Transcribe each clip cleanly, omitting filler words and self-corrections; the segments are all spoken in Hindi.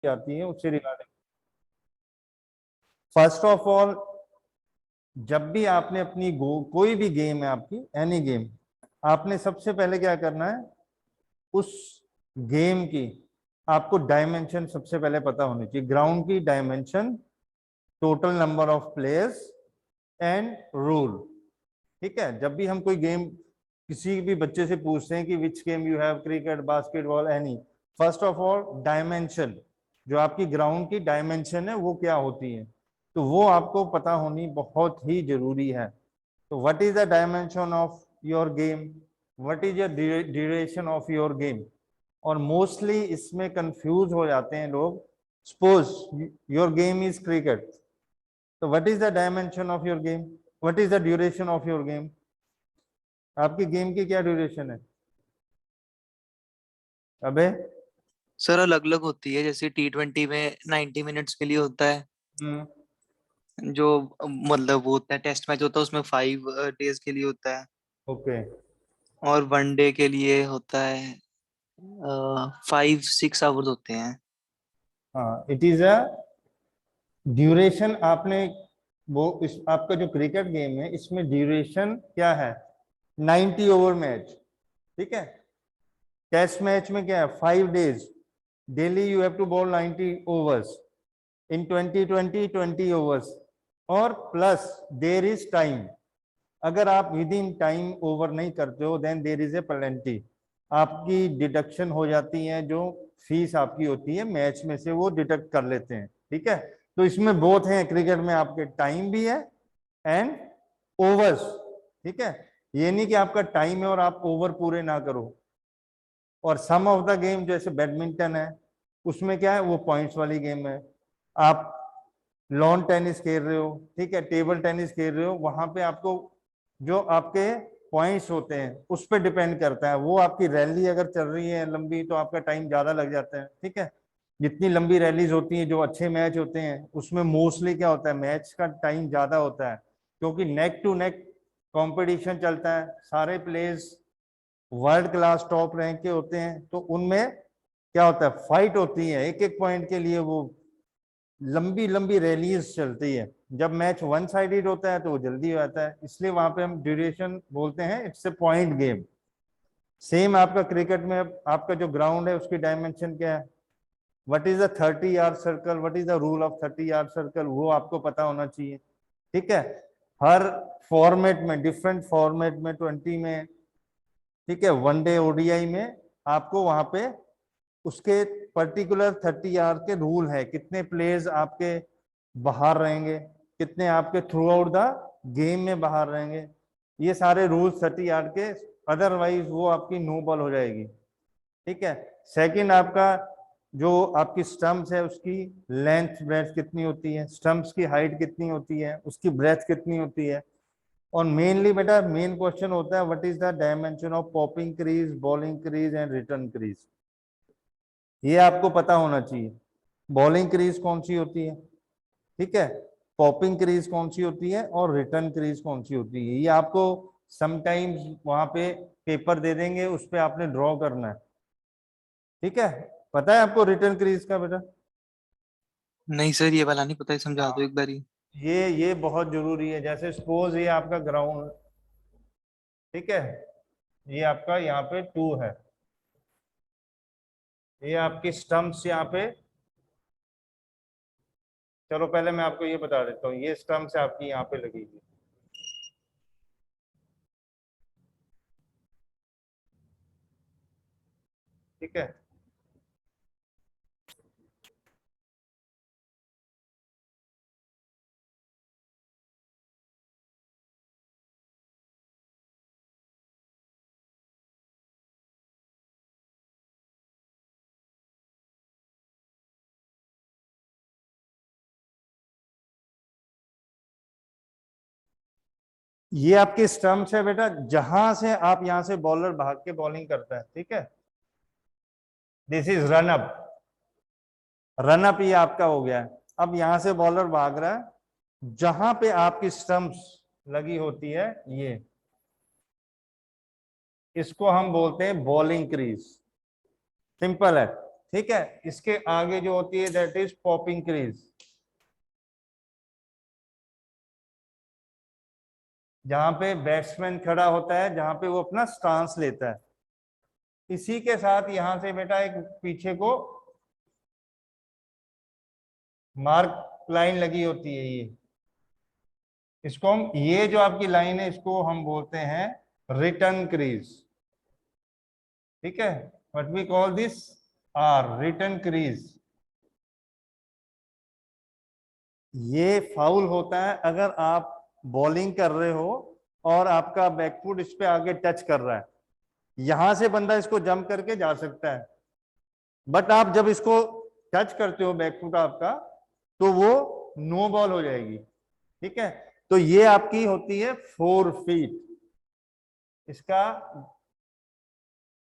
आती है उससे रिगार्डिंग। फर्स्ट ऑफ ऑल, जब भी आपने अपनी कोई भी गेम है आपकी, एनी गेम, आपने सबसे पहले क्या करना है, उस गेम की आपको डायमेंशन सबसे पहले पता होनी चाहिए। ग्राउंड की dimension, total number of players and rule. ठीक है, जब भी हम कोई गेम किसी भी बच्चे से पूछते हैं कि which game you have, cricket, basketball, any, first of all dimension, जो आपकी ग्राउंड की डायमेंशन है वो क्या होती है, तो वो आपको पता होनी बहुत ही जरूरी है। तो what is the dimension of your game, what is your duration of your game. और मोस्टली इसमें कंफ्यूज हो जाते हैं लोग। Suppose your game is cricket, तो what is the dimension of your game, what is the duration of your game, आपकी गेम की क्या ड्यूरेशन है। अबे सर अलग अलग होती है, जैसे T20 में 90 मिनट्स के लिए होता है। हम्म, जो मतलब वो होता है टेस्ट मैच होता है उसमें 5 डेज के लिए होता है। ओके, और 1 डे के लिए होता है 5-6 आवर्स होते हैं। हाँ, इट इज अ ड्यूरेशन। आपने वो इस आपका जो क्रिकेट गेम है इसमें ड्यूरेशन क्या है, 90 ओवर मैच। ठीक है, टेस्ट मैच में क्या है, 5 days, daily you have to bowl 90 overs, in 2020 20 overs, और प्लस देर इज टाइम। अगर आप विद इन टाइम ओवर नहीं करते हो then there is a penalty, आपकी डिडक्शन हो जाती है, जो फीस आपकी होती है मैच में से वो डिडक्ट कर लेते हैं। ठीक है, तो इसमें बोथ हैं, क्रिकेट में आपके टाइम भी है एंड ओवर्स। ठीक है, ये नहीं कि आपका टाइम है और आप ओवर पूरे ना करो। और सम ऑफ द गेम जैसे बैडमिंटन है, उसमें क्या है, वो पॉइंट्स वाली गेम है। आप लॉन टेनिस खेल रहे हो, ठीक है, टेबल टेनिस खेल रहे हो, वहां पे आपको जो आपके पॉइंट्स होते हैं उस पर डिपेंड करता है। वो आपकी रैली अगर चल रही है लंबी तो आपका टाइम ज्यादा लग जाता है। ठीक है, जितनी लंबी रैलीज होती हैं, जो अच्छे मैच होते हैं, उसमें मोस्टली क्या होता है, मैच का टाइम ज्यादा होता है, क्योंकि नेक टू नेक कंपटीशन चलता है, सारे players world class top rank के होते हैं, तो उनमें क्या होता है, फाइट होती है एक एक पॉइंट के लिए, वो लंबी लंबी रैलीज चलती है। जब मैच वन साइडेड होता है तो वो जल्दी हो जाता है, इसलिए वहां पे हम ड्यूरेशन बोलते हैं, it's a point game. Same आपका क्रिकेट में, आपका जो ग्राउंड है उसकी डायमेंशन क्या है, what is the 30 yard circle, what is the rule of 30 yard circle, वो आपको पता होना चाहिए। ठीक है, हर फॉर्मेट में, डिफरेंट फॉर्मेट में, 20 में, ठीक है, वनडे ओडीआई में, आपको वहां पे उसके पर्टिकुलर 30 यार्ड के रूल है, कितने प्लेयर्स आपके बाहर रहेंगे, कितने आपके थ्रू आउट द गेम में बाहर रहेंगे, ये सारे रूल्स 30 यार्ड के, अदरवाइज वो आपकी नो बॉल हो जाएगी। ठीक है, सेकंड आपका जो आपकी स्टंप्स है उसकी लेंथ ब्रेथ कितनी होती है, स्टंप्स की हाइट कितनी होती है, उसकी ब्रेथ कितनी होती है। और मेनली बेटा मेन क्वेश्चन होता है, what is the dimension of popping crease, bowling crease and return crease, ये आपको पता होना चाहिए। बॉलिंग क्रीज कौन सी होती है, ठीक है, पॉपिंग क्रीज कौन सी होती है, और रिटर्न क्रीज कौन सी होती है, ये आपको समटाइम्स वहां पे पेपर दे देंगे, उस पे आपने ड्रॉ करना है। ठीक है, पता है आपको रिटर्न क्रीज का बेटा। नहीं सर, ये वाला नहीं पता है, समझा दो हाँ, एक बारी। ये बहुत जरूरी है। जैसे सपोज ये आपका ग्राउंड, ठीक है, ये आपका यहाँ पे 2 है, ये आपकी स्टंप्स यहाँ पे, चलो पहले मैं आपको ये बता देता हूँ, ये स्टंप्स आपकी यहाँ पे लगेगी। ठीक है, ये आपके स्टंप्स है बेटा, जहां से आप यहाँ से बॉलर भाग के बॉलिंग करता है। ठीक है, this is run up, run up ये आपका हो गया है। अब यहां से बॉलर भाग रहा है, जहां पे आपकी स्टंप्स लगी होती है, ये इसको हम बोलते हैं बॉलिंग क्रीज। सिंपल है, ठीक है। इसके आगे जो होती है दैट इज पॉपिंग क्रीज, जहां पे बैट्समैन खड़ा होता है, जहां पे वो अपना स्टांस लेता है। इसी के साथ यहां से बेटा एक पीछे को मार्क लाइन लगी होती है, ये इसको हम, ये जो आपकी लाइन है इसको हम बोलते हैं रिटर्न क्रीज। ठीक है, what we call this are return crease. ये फाउल होता है अगर आप बॉलिंग कर रहे हो और आपका बैकफुट इस पे आगे टच कर रहा है, यहां से बंदा इसको जंप करके जा सकता है, बट आप जब इसको टच करते हो बैकफुट आपका, तो वो नो बॉल हो जाएगी। ठीक है, तो ये आपकी होती है 4 फीट, इसका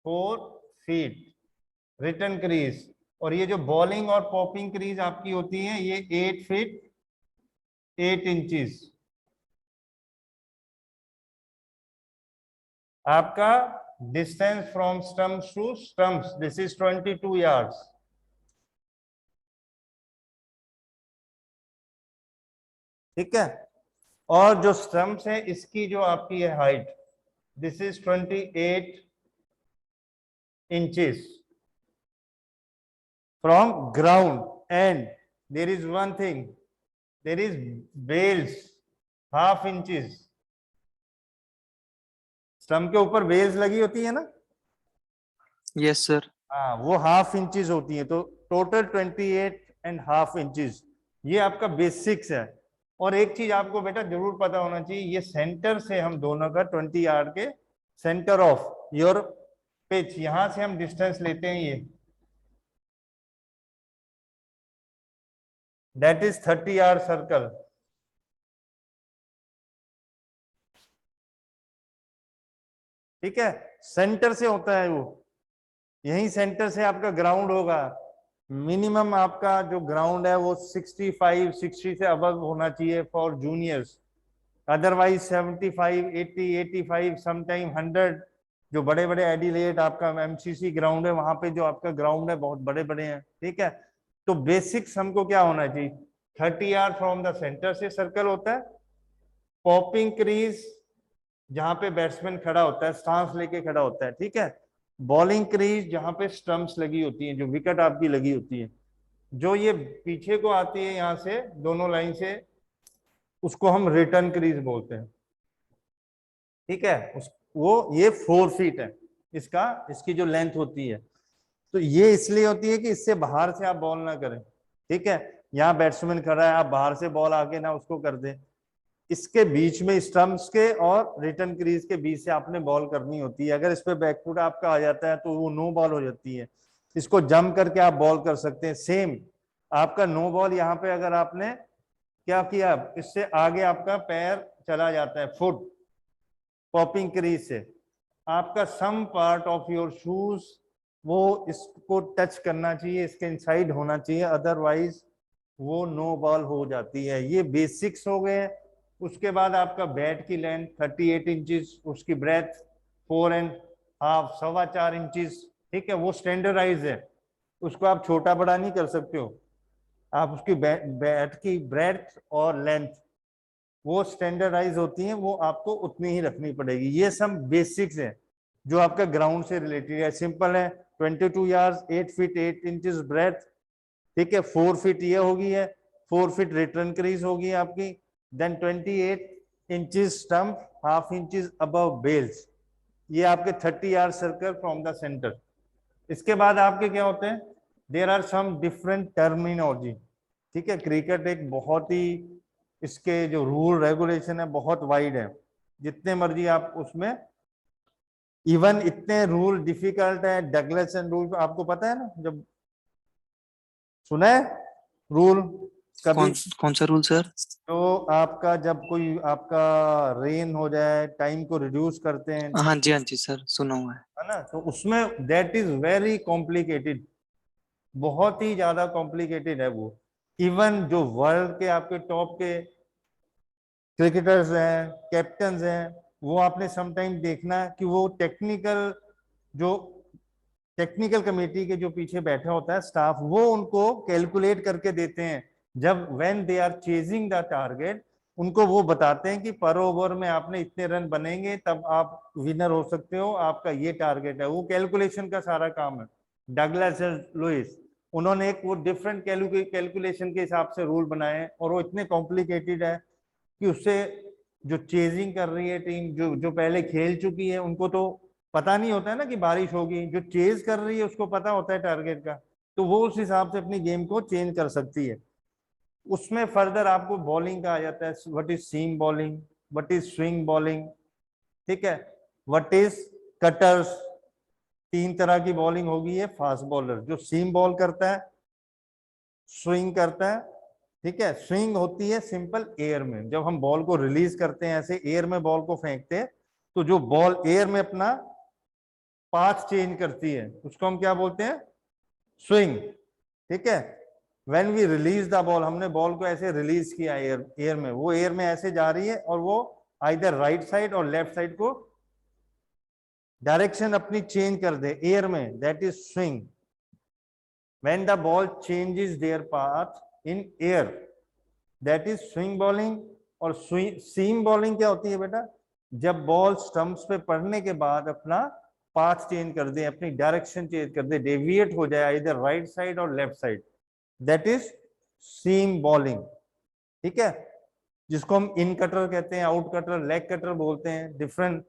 4 फीट रिटर्न क्रीज। और ये जो बॉलिंग और पॉपिंग क्रीज आपकी होती है ये 8 फीट 8 इंचेस। आपका distance from stumps to stumps this is 22 yards. ठीक है, और जो स्टम्प्स है इसकी जो आपकी है height this is 28 inches from ground. And there is one thing, there is bails half inches. Stump के ऊपर बेल्स लगी होती है ना, यस सर। हाँ वो हाफ इंचेस होती है, तो टोटल 28.5 इंचेस। ये आपका बेसिक्स है। और एक चीज आपको बेटा जरूर पता होना चाहिए, ये सेंटर से हम दोनों का 20 यार्ड के सेंटर ऑफ योर पिच, यहां से हम डिस्टेंस लेते हैं, ये दैट इज 30 यार्ड सर्कल। ठीक है, सेंटर से होता है वो, यही सेंटर से आपका ग्राउंड होगा। मिनिमम आपका जो ग्राउंड है वो 65 60 से अबव होना चाहिए फॉर जूनियर्स, अदरवाइज 75 80 85 समटाइम 100। जो बड़े बड़े एडिलेड आपका एमसीसी ग्राउंड है वहां पे जो आपका ग्राउंड है बहुत बड़े बड़े हैं। ठीक है, तो बेसिक्स हमको क्या होना चाहिए, 30 यार्ड फ्रॉम द सेंटर से सर्कल होता है। पॉपिंग क्रीज जहां पे बैट्समैन खड़ा होता है, स्टांस लेके खड़ा होता है। ठीक है, बॉलिंग क्रीज जहां पे स्टंप्स लगी होती है, जो विकेट आपकी लगी होती है, जो ये पीछे को आती है यहाँ से दोनों लाइन से, उसको हम रिटर्न क्रीज बोलते हैं। ठीक है, उस वो ये 4 फीट है इसका, इसकी जो लेंथ होती है। तो ये इसलिए होती है कि इससे बाहर से आप बॉल ना करें। ठीक है, यहाँ बैट्समैन खड़ा है, आप बाहर से बॉल आके ना उसको कर दें, इसके बीच में स्टंप्स के और रिटर्न क्रीज के बीच से आपने बॉल करनी होती है। अगर इस पे बैकफुट आपका आ जाता है तो वो नो बॉल हो जाती है, इसको जंप करके आप बॉल कर सकते हैं। सेम आपका नो बॉल यहाँ पे अगर आपने क्या किया, इससे आगे आपका पैर चला जाता है, फुट पॉपिंग क्रीज से, आपका some part of your shoes वो इसको टच करना चाहिए, इसके इनसाइड होना चाहिए, अदरवाइज वो नो बॉल हो जाती है। ये बेसिक्स हो गए। उसके बाद आपका बैट की लेंथ 38 इंचेस, उसकी ब्रेथ 4.5 4.25 इंचेस। ठीक है, वो स्टैंडर्डाइज है, उसको आप छोटा बड़ा नहीं कर सकते हो। आप उसकी बैट की ब्रेथ और लेंथ वो स्टैंडर्डाइज होती हैं, वो आपको उतनी ही रखनी पड़ेगी। ये सब बेसिक्स है जो आपका ग्राउंड से रिलेटेड है, सिंपल है। 22 यार्ड्स 8 फीट 8 इंचेस ब्रेथ। ठीक है, 4 फीट ये होगी है, 4 फीट रिटर्न क्रीज होगी आपकी, then 28 inches stump, half inches above bails. ये आपके 30 yard circle from the centre. इसके बाद आपके क्या होते हैं, there are some different terminology. ठीक है, क्रिकेट एक बहुत ही, इसके जो रूल रेगुलेशन है बहुत वाइड है, जितने मर्जी आप उसमें, इवन इतने रूल डिफिकल्ट है, डगलसन रूल आपको पता है ना, जब सुना है रूल कभी, कौन कौन सा रूल सर? तो आपका जब कोई आपका रेन हो जाए, टाइम को रिड्यूस करते हैं, हाँ जी सर, सुना हुआ है। है ना, तो उसमें दैट इज वेरी कॉम्प्लिकेटेड, बहुत ही ज्यादा कॉम्प्लिकेटेड है वो। इवन जो वर्ल्ड के आपके टॉप के क्रिकेटर्स हैं, कैप्टन्स हैं, वो आपने समटाइम देखना कि वो टेक्निकल जो टेक्निकल कमेटी के जो पीछे बैठा होता है स्टाफ, वो उनको कैलकुलेट करके देते हैं। जब when they are chasing the target, उनको वो बताते हैं कि पर ओवर में आपने इतने रन बनेंगे तब आप विनर हो सकते हो, आपका ये टारगेट है। वो कैलकुलेशन का सारा काम है। डगलस लुइस, उन्होंने एक वो डिफरेंट कैलकुलेशन के हिसाब से रूल बनाए हैं, और वो इतने कॉम्प्लिकेटेड है कि उससे जो चेजिंग कर रही है टीम, जो जो पहले खेल चुकी है, उनको तो पता नहीं होता है ना कि बारिश होगी। जो चेज कर रही है उसको पता होता है टारगेट का, तो वो उस हिसाब से अपनी गेम को चेंज कर सकती है। उसमें फर्दर आपको बॉलिंग का आ जाता है, what is seam bowling, what is swing bowling, ठीक है, व्हाट इज कटर्स। तीन तरह की बॉलिंग होगी। है फास्ट बॉलर जो सीम बॉल करता है, स्विंग करता है, ठीक है। स्विंग होती है सिंपल एयर में, जब हम बॉल को रिलीज करते हैं, ऐसे एयर में बॉल को फेंकते हैं, तो जो बॉल एयर में अपना पाथ चेंज करती है उसको हम क्या बोलते हैं, स्विंग, ठीक है। When we release the ball, हमने बॉल को ऐसे रिलीज किया एयर एयर में, वो एयर में ऐसे जा रही है और वो आइदर राइट साइड और लेफ्ट साइड को डायरेक्शन अपनी चेंज कर दे एयर में, that is swing. When the ball changes there path in air, that is swing bowling. और सीम बॉलिंग क्या होती है बेटा, जब बॉल स्टंप्स पे पड़ने के बाद अपना पाथ चेंज कर दे, अपनी डायरेक्शन चेंज कर दे, डेविएट हो जाए इधर राइट साइड और left side, that is seam bowling, ठीक है। जिसको हम इन कटर कहते हैं, आउट कटर, लेग कटर बोलते हैं, डिफरेंट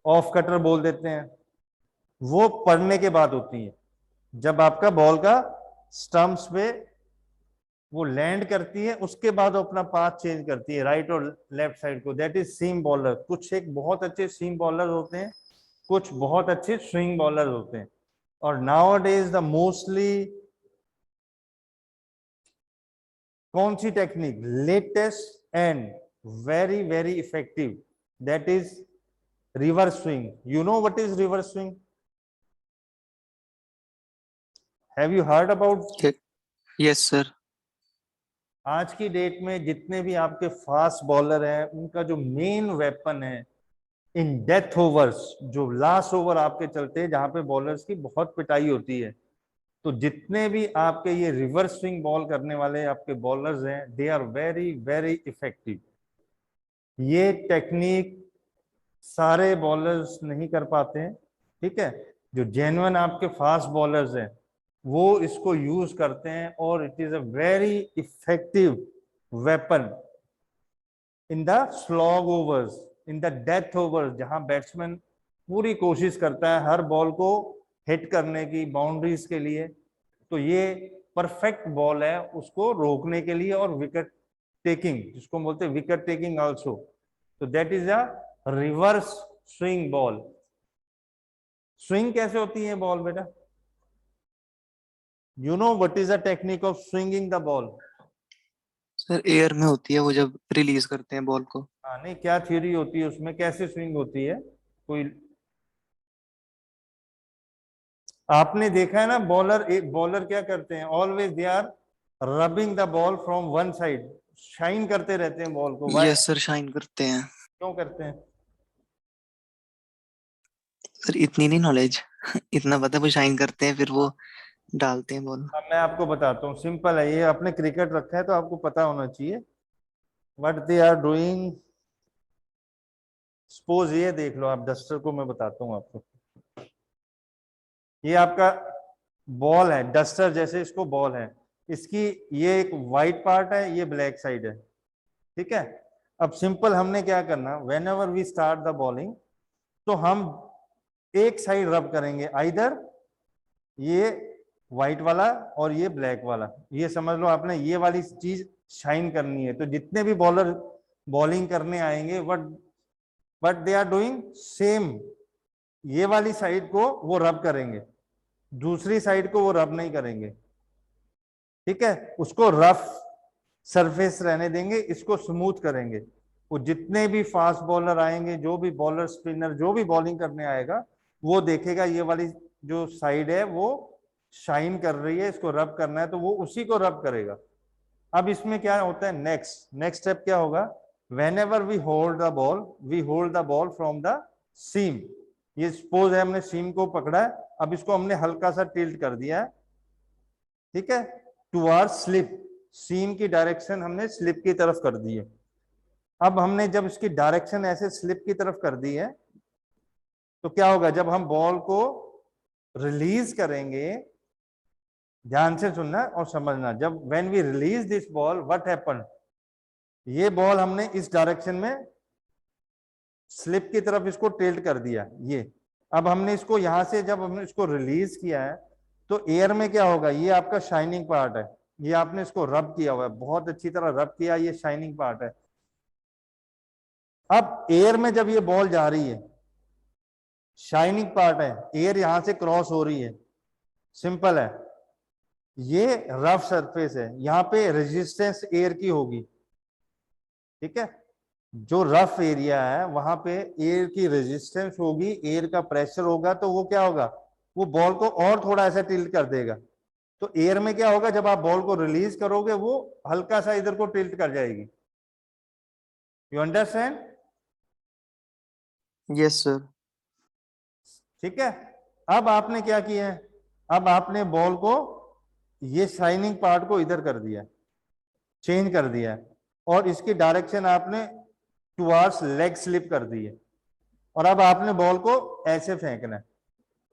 ऑफ कटर बोल देते हैं। वो पड़ने के बाद होती है, जब आपका बॉल का स्टंप्स पे वो लैंड करती है, उसके बाद वो अपना पाथ चेंज करती है राइट और लेफ्ट साइड को, दैट इज सीम बॉलर। कुछ एक बहुत अच्छे सीम बॉलर होते हैं, कुछ बहुत अच्छे स्विंग बॉलर होते हैं। और नाउ डेज द मोस्टली कौन सी technique latest and very very effective, that is reverse swing. You know what is reverse swing? Have you heard about? Yes sir. आज की डेट में जितने भी आपके फास्ट बॉलर हैं, उनका जो मेन वेपन है इन डेथ ओवर्स, जो लास्ट ओवर आपके चलते हैं, जहां पे बॉलर्स की बहुत पिटाई होती है, तो जितने भी आपके ये रिवर्स स्विंग बॉल करने वाले आपके बॉलर्स हैं, they are very very effective. ये टेक्निक सारे बॉलर्स नहीं कर पाते हैं, ठीक है। जो जेन्युइन आपके फास्ट बॉलर्स हैं वो इसको यूज करते हैं, और it is a very effective weapon in the slog overs, in the death overs, जहां बैट्समैन पूरी कोशिश करता है हर बॉल को हिट करने की बाउंड्रीज के लिए, तो ये परफेक्ट बॉल है उसको रोकने के लिए। और विकेट टेकिंग, जिसको हम बोलते हैं विकेट टेकिंग आल्सो, तो that is a reverse swing ball. Swing कैसे होती है बॉल बेटा? You know what is the technique of swinging the ball? Sir air में होती है वो जब रिलीज करते हैं बॉल को। हाँ, नहीं, क्या थ्योरी होती है उसमें, कैसे स्विंग होती है? कोई आपने देखा है ना, बॉलर क्या करते हैं, always they are rubbing the ball from one side, shine करते रहते हैं बॉल को। वाई? यस सर, शाइन करते हैं। क्यों करते हैं? सर इतनी नहीं नॉलेज इतना पता है वो शाइन करते हैं फिर वो डालते हैं बॉल। अब मैं आपको बताता हूँ, सिंपल है ये, आपने क्रिकेट रखा है तो आपको पता होना चाहिए what they are doing. Suppose ये देख लो आप, डस्टर को मैं बताता हूँ आपको, ये आपका बॉल है, डस्टर जैसे इसको बॉल है, इसकी ये एक वाइट पार्ट है, ये ब्लैक साइड है, ठीक है। अब सिंपल हमने क्या करना, whenever we start the bowling, तो हम एक साइड रब करेंगे, आइदर ये व्हाइट वाला और ये ब्लैक वाला, ये समझ लो आपने ये वाली चीज शाइन करनी है। तो जितने भी बॉलर बॉलिंग करने आएंगे, but they are doing same, ये वाली साइड को वो रब करेंगे, दूसरी साइड को वो रब नहीं करेंगे, ठीक है। उसको रफ सरफेस रहने देंगे, इसको स्मूथ करेंगे। वो जितने भी फास्ट बॉलर आएंगे, जो भी बॉलर स्पिनर जो भी बॉलिंग करने आएगा, वो देखेगा ये वाली जो साइड है वो शाइन कर रही है, इसको रब करना है, तो वो उसी को रब करेगा। अब इसमें क्या होता है, नेक्स्ट स्टेप क्या होगा, whenever we hold the ball, we hold the ball from the seam, ये सपोज है हमने सीम को पकड़ा है, अब इसको हमने हल्का सा टिल्ट कर दिया है, ठीक है, टुवर्ड स्लिप, सीम की डायरेक्शन हमने स्लिप की तरफ कर दी है। अब हमने जब इसकी डायरेक्शन ऐसे स्लिप की तरफ कर दी है तो क्या होगा, जब हम बॉल को रिलीज करेंगे, ध्यान से सुनना और समझना, जब when we release this ball what happen, ये बॉल हमने इस डायरेक्शन में स्लिप की तरफ इसको टिल्ट कर दिया ये। अब हमने इसको यहां से जब हमने इसको रिलीज किया है तो एयर में क्या होगा, ये आपका शाइनिंग पार्ट है, ये आपने इसको रब किया हुआ है, बहुत अच्छी तरह रब किया, ये शाइनिंग पार्ट है। अब एयर में जब ये बॉल जा रही है, शाइनिंग पार्ट है, एयर यहां से क्रॉस हो रही है, सिंपल है, ये रफ सरफेस है, यहाँ पे रेजिस्टेंस एयर की होगी, ठीक है, जो रफ एरिया है वहां पे एयर की रेजिस्टेंस होगी, एयर का प्रेशर होगा, तो वो क्या होगा, वो बॉल को और थोड़ा ऐसा टिल्ट कर देगा। तो एयर में क्या होगा, जब आप बॉल को रिलीज करोगे वो हल्का सा इधर को टिल्ट कर जाएगी। You understand? Yes sir. ठीक है। अब आपने क्या किया है, अब आपने बॉल को ये शाइनिंग पार्ट को इधर कर दिया, चेंज कर दिया, और इसकी डायरेक्शन आपने टुवर्ड्स लेग स्लिप कर दी है, और अब आपने बॉल को ऐसे फेंकना है।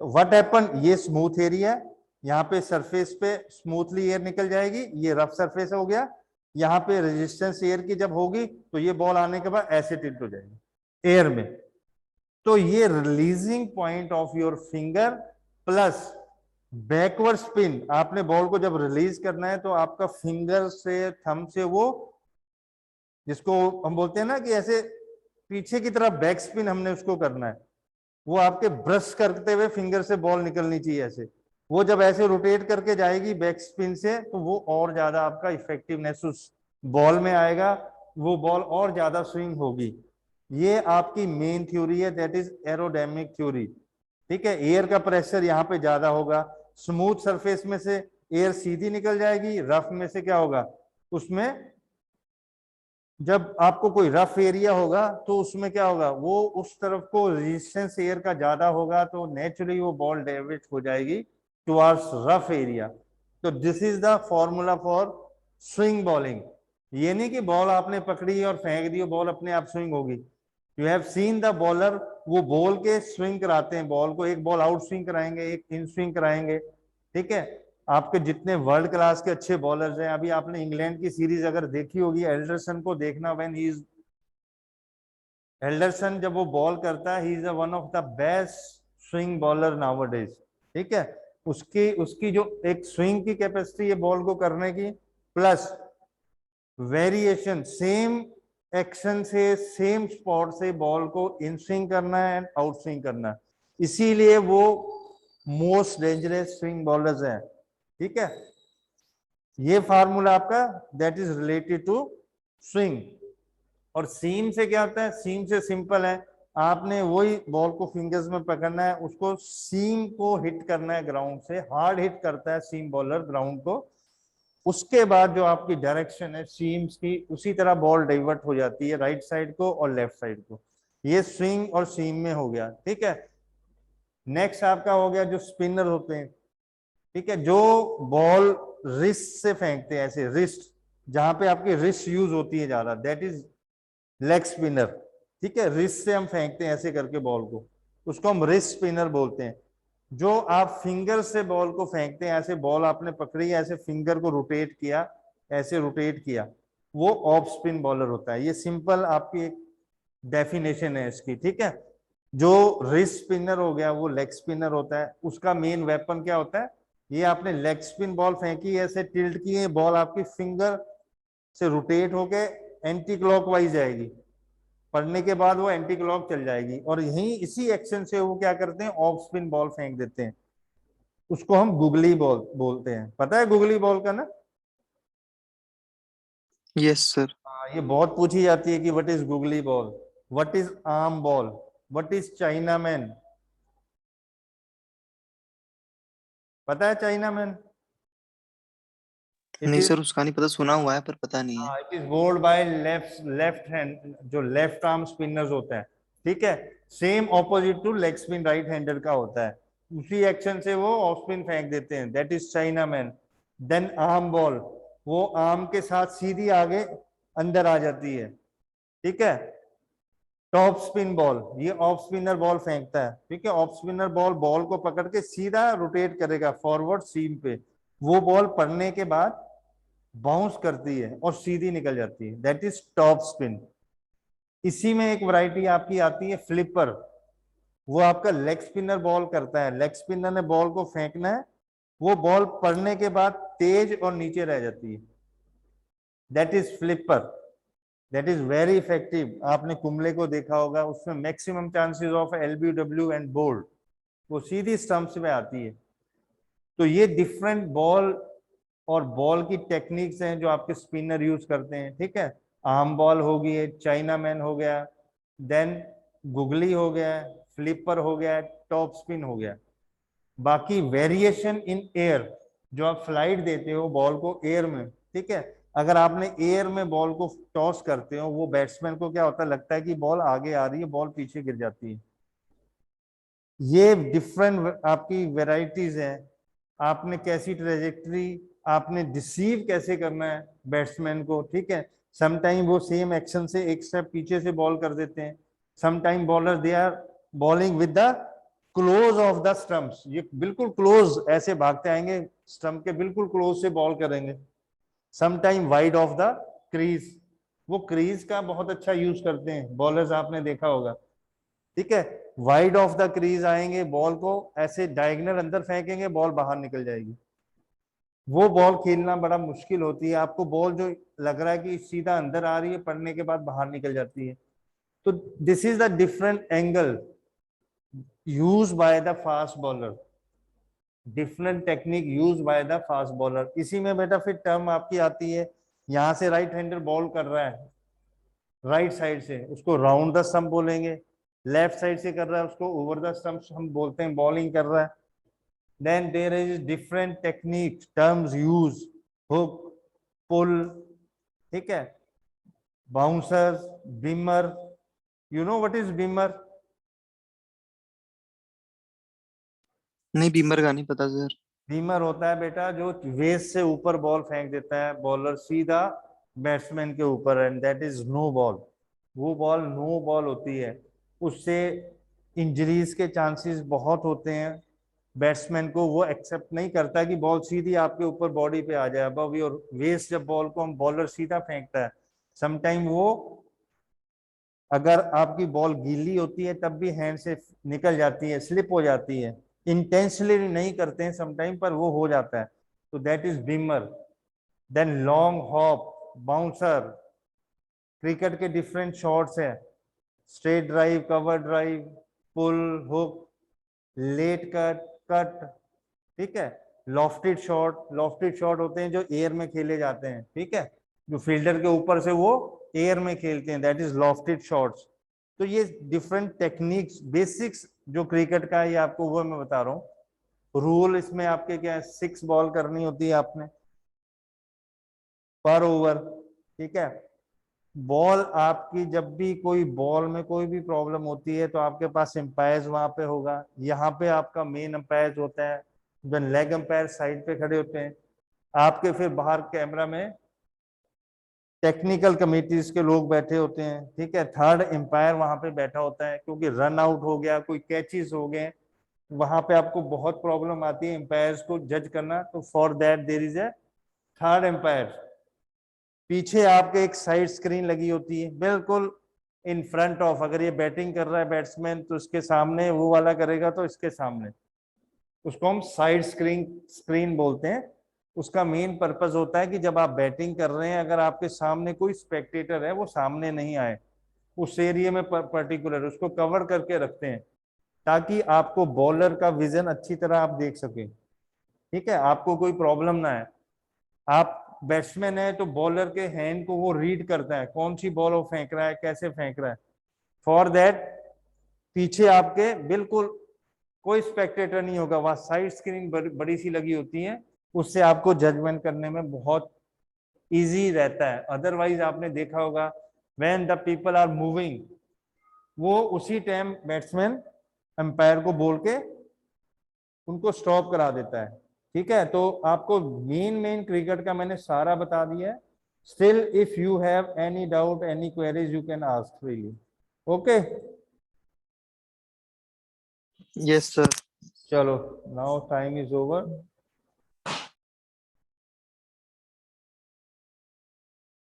तो व्हाट हैपन, ये स्मूथ एरिया है, यहाँ पे सरफेस पे स्मूथली एयर निकल जाएगी, ये रफ सरफेस हो गया, यहाँ पे रेजिस्टेंस एयर की जब होगी तो ये बॉल आने के बाद ऐसे टिल्ट हो जाएगी एयर में। तो ये releasing point of your finger plus backward spin, आपने बॉल को जब रिलीज करना है तो आपका फिंगर से, थंब से, वो जिसको हम बोलते हैं ना कि ऐसे पीछे की तरफ बैक स्पिन हमने उसको करना है, वो आपके ब्रश करते हुए फिंगर से बॉल निकलनी चाहिए ऐसे, वो जब ऐसे रोटेट करके जाएगी बैक स्पिन से तो वो और ज्यादा आपका इफेक्टिवनेस उस बॉल में आएगा, वो बॉल और ज्यादा स्विंग होगी। ये आपकी मेन थ्योरी है, दैट इज एरोडायनेमिक थ्योरी, ठीक है। एयर का प्रेशर यहाँ पे ज्यादा होगा, स्मूथ सरफेस में से एयर सीधी निकल जाएगी, रफ में से क्या होगा, उसमें जब आपको कोई रफ एरिया होगा तो उसमें क्या होगा, वो उस तरफ को रेजिस्टेंस एयर का ज्यादा होगा, तो नेचुरली वो बॉल डाइवर्ट हो जाएगी टुवर्ड्स रफ एरिया। तो this is the formula for swing bowling. ये नहीं कि बॉल आपने पकड़ी और फेंक दी, बॉल अपने आप स्विंग होगी। You have seen the bowler, वो बॉल के स्विंग कराते हैं, बॉल को एक बॉल आउट स्विंग कराएंगे, एक इन स्विंग कराएंगे, ठीक है। आपके जितने वर्ल्ड क्लास के अच्छे बॉलर्स हैं, अभी आपने इंग्लैंड की सीरीज अगर देखी होगी, एल्डरसन को देखना, व्हेन ही इज, एल्डरसन जब वो बॉल करता है, he is one of the best swing bowler nowadays, ठीक है। उसकी उसकी जो एक स्विंग की कैपेसिटी है बॉल को करने की, प्लस वेरिएशन, सेम एक्शन से, सेम स्पॉट से बॉल को इन स्विंग करना है एंड आउट स्विंग करना है, इसीलिए वो मोस्ट डेंजरस स्विंग बॉलर्स हैं, ठीक है। ये फार्मूला आपका that is related to swing. और सीम से क्या होता है, सीम से सिंपल है, आपने वही बॉल को फिंगर्स में पकड़ना है, उसको सीम को हिट करना है ग्राउंड से, हार्ड हिट करता है सीम बॉलर ग्राउंड को, उसके बाद जो आपकी डायरेक्शन है सीम्स की, उसी तरह बॉल डाइवर्ट हो जाती है राइट साइड को और लेफ्ट साइड को। ये स्विंग और सीम में हो गया, ठीक है। नेक्स्ट आपका हो गया जो स्पिनर होते हैं, ठीक है, जो बॉल रिस्ट से फेंकते हैं, ऐसे रिस्ट, जहां पे आपकी रिस्ट यूज होती है ज्यादा, दैट इज लेग स्पिनर, ठीक है। रिस्ट से हम फेंकते हैं ऐसे करके बॉल को, उसको हम रिस्ट स्पिनर बोलते हैं। जो आप फिंगर से बॉल को फेंकते हैं, ऐसे बॉल आपने पकड़ी है, ऐसे फिंगर को रोटेट किया, ऐसे रोटेट किया, वो ऑफ स्पिन बॉलर होता है। ये सिंपल आपकी एक डेफिनेशन है इसकी, ठीक है। जो रिस्ट स्पिनर हो गया वो लेग स्पिनर होता है, उसका मेन वेपन क्या होता है, ये आपने लेग स्पिन बॉल फेंकी, ऐसे टिल्ट की है, बॉल आपकी फिंगर से रोटेट होके एंटी क्लॉकवाइज जाएगी, पढ़ने के बाद वो एंटी क्लॉक चल जाएगी, और यही इसी एक्शन से वो क्या करते हैं, ऑफ स्पिन बॉल फेंक देते हैं, उसको हम गुगली बॉल बोलते हैं। पता है गुगली बॉल का ना? Yes sir. हाँ, ये बहुत पूछी जाती है कि what is googly ball, what is arm ball, what is China man, पता है चाइना मैन? इट नहीं इज, सर, उसका नहीं पता, सुना हुआ है पर पता नहीं है। It is bowled by left left hand, जो लेफ्ट आर्म स्पिनर्स होते हैं, ठीक है। Same opposite to leg spin right hander का होता है, उसी एक्शन से वो ऑफ स्पिन फेंक देते हैं, that is chinaman. Then arm ball, वो आर्म के साथ सीधी आगे अंदर आ जाती है, ठीक है। टॉप स्पिन बॉल, ये ऑफ स्पिनर बॉल फेंकता है, ठीक है। ऑफ स्पिनर बॉल बॉल को पकड़ के सीधा रोटेट करेगा फॉरवर्ड सीम पे, वो बॉल पड़ने के बाद बाउंस करती है और सीधी निकल जाती है, दैट इज टॉप स्पिन। इसी में एक वैरायटी आपकी आती है फ्लिपर, वो आपका लेग स्पिनर बॉल करता है, लेग स्पिनर ने बॉल को फेंकना है, वो बॉल पड़ने के बाद तेज और नीचे रह जाती है, that is flipper, that is very effective. आपने कुंबले को देखा होगा, उसमें maximum chances of LBW and bowled, वो सीधी स्टंप्स में आती है। तो ये डिफरेंट बॉल और बॉल की टेक्निक्स हैं जो आपके स्पिनर यूज करते हैं, ठीक है। आर्म बॉल हो गई, चाइना मैन हो गया, देन गुगली हो गया, फ्लिपर हो गया, टॉप स्पिन हो गया। बाकी वेरिएशन इन एयर, जो आप फ्लाइट देते हो बॉल को एयर में, ठीक है, अगर आपने एयर में बॉल को टॉस करते हो, वो बैट्समैन को क्या होता है, लगता है कि बॉल आगे आ रही है, बॉल पीछे गिर जाती है। ये डिफरेंट आपकी वेराइटीज हैं। आपने कैसी ट्रेजेक्ट्री, आपने डिसीव कैसे करना है बैट्समैन को, ठीक है। समटाइम वो सेम एक्शन से एक स्टेप पीछे से बॉल कर देते हैं, sometime bowler they are bowling with the close of the stumps, ये बिल्कुल क्लोज ऐसे भागते आएंगे, स्टंप के बिल्कुल क्लोज से बॉल करेंगे। Sometime wide of the crease, वो क्रीज का बहुत अच्छा यूज करते हैं बॉलर्स, आपने देखा होगा, ठीक है। वाइड ऑफ द क्रीज आएंगे, बॉल को ऐसे डायगोनल अंदर फेंकेंगे, बॉल बाहर निकल जाएगी। वो बॉल खेलना बड़ा मुश्किल होती है, आपको बॉल जो लग रहा है कि सीधा अंदर आ रही है, पड़ने के बाद बाहर निकल जाती है। तो this is the different angle use by the fast bowler, different technique use by the fast bowler. इसी में बेटा फिर टर्म आपकी आती है, यहां से राइट हैंडर बॉल कर रहा है राइट साइड से, उसको राउंड द स्टंप बोलेंगे, लेफ्ट साइड से कर रहा है उसको ओवर द स्टंप हम बोलते हैं, बॉलिंग कर रहा है। Then there is different technique terms use, hook, pull, ठीक है, bouncers, beamer, you know what is beamer? नहीं, बीमर का नहीं पता सर। बीमर होता है बेटा जो वेस्ट से ऊपर बॉल फेंक देता है बॉलर सीधा बैट्समैन के ऊपर, and that is no ball, वो बॉल नो बॉल होती है। उससे इंजरीज के चांसेस बहुत होते हैं, बैट्समैन को वो एक्सेप्ट नहीं करता कि बॉल सीधी आपके ऊपर बॉडी पे आ जाए अबव योर वेस्ट, जब बॉल को हम बॉलर सीधा फेंकता है, समटाइम वो अगर आपकी बॉल गीली होती है तब भी हैंड से निकल जाती है, स्लिप हो जाती है, इंटेंशनली नहीं करते हैं समटाइम पर वो हो जाता है, तो that is beamer. Then long hop, bouncer, cricket के डिफरेंट शॉट्स हैं, straight drive, cover drive, pull, hook, late cut, cut, ठीक है, लॉफ्टेड शॉट, लॉफ्टेड शॉट होते हैं जो एयर में खेले जाते हैं, ठीक है, जो फील्डर के ऊपर से वो एयर में खेलते हैं, दैट इज लॉफ्टेड शॉट्स। तो ये डिफरेंट टेक्निक्स बेसिक्स जो क्रिकेट का है ये आपको वो मैं बता रहा हूँ। रूल इसमें आपके क्या है, 6 बॉल करनी होती है आपने पर ओवर, ठीक है। बॉल आपकी जब भी कोई बॉल में कोई भी प्रॉब्लम होती है तो आपके पास एम्पायर्स वहां पे होगा, यहाँ पे आपका मेन एम्पायर होता है, जो लेग एम्पायर साइड पे खड़े होते हैं, आपके फिर बाहर कैमरा में टेक्निकल कमिटीज के लोग बैठे होते हैं, ठीक है। थर्ड एम्पायर वहां पे बैठा होता है, क्योंकि रन आउट हो गया, कोई कैचेस हो गए, वहां पे आपको बहुत प्रॉब्लम आती है एम्पायर्स को जज करना, तो for that there is a third umpire. पीछे आपके एक साइड स्क्रीन लगी होती है बिल्कुल इन फ्रंट ऑफ, अगर ये बैटिंग कर रहा है बैट्समैन तो इसके सामने, वो वाला करेगा तो इसके सामने, उसको हम साइड स्क्रीन स्क्रीन बोलते हैं। उसका मेन पर्पस होता है कि जब आप बैटिंग कर रहे हैं, अगर आपके सामने कोई स्पेक्टेटर है वो सामने नहीं आए उस एरिया में पर्टिकुलर, उसको कवर करके रखते हैं ताकि आपको बॉलर का विजन अच्छी तरह आप देख सके, ठीक है, आपको कोई प्रॉब्लम ना है। आप बैट्समैन है तो बॉलर के हैंड को वो रीड करता है, कौन सी बॉल वो फेंक रहा है, कैसे फेंक रहा है, फॉर दैट पीछे आपके बिल्कुल कोई स्पेक्टेटर नहीं होगा, वहां साइड स्क्रीन बड़ी सी लगी होती है, उससे आपको जजमेंट करने में बहुत इजी रहता है। अदरवाइज आपने देखा होगा when the people are moving, वो उसी टाइम बैट्समैन अंपायर को बोल के उनको स्टॉप करा देता है। ठीक है, तो आपको मेन क्रिकेट का मैंने सारा बता दिया है। Still if you have any doubt, any queries, you can ask freely. Okay, yes sir. चलो, नाउ टाइम इज ओवर।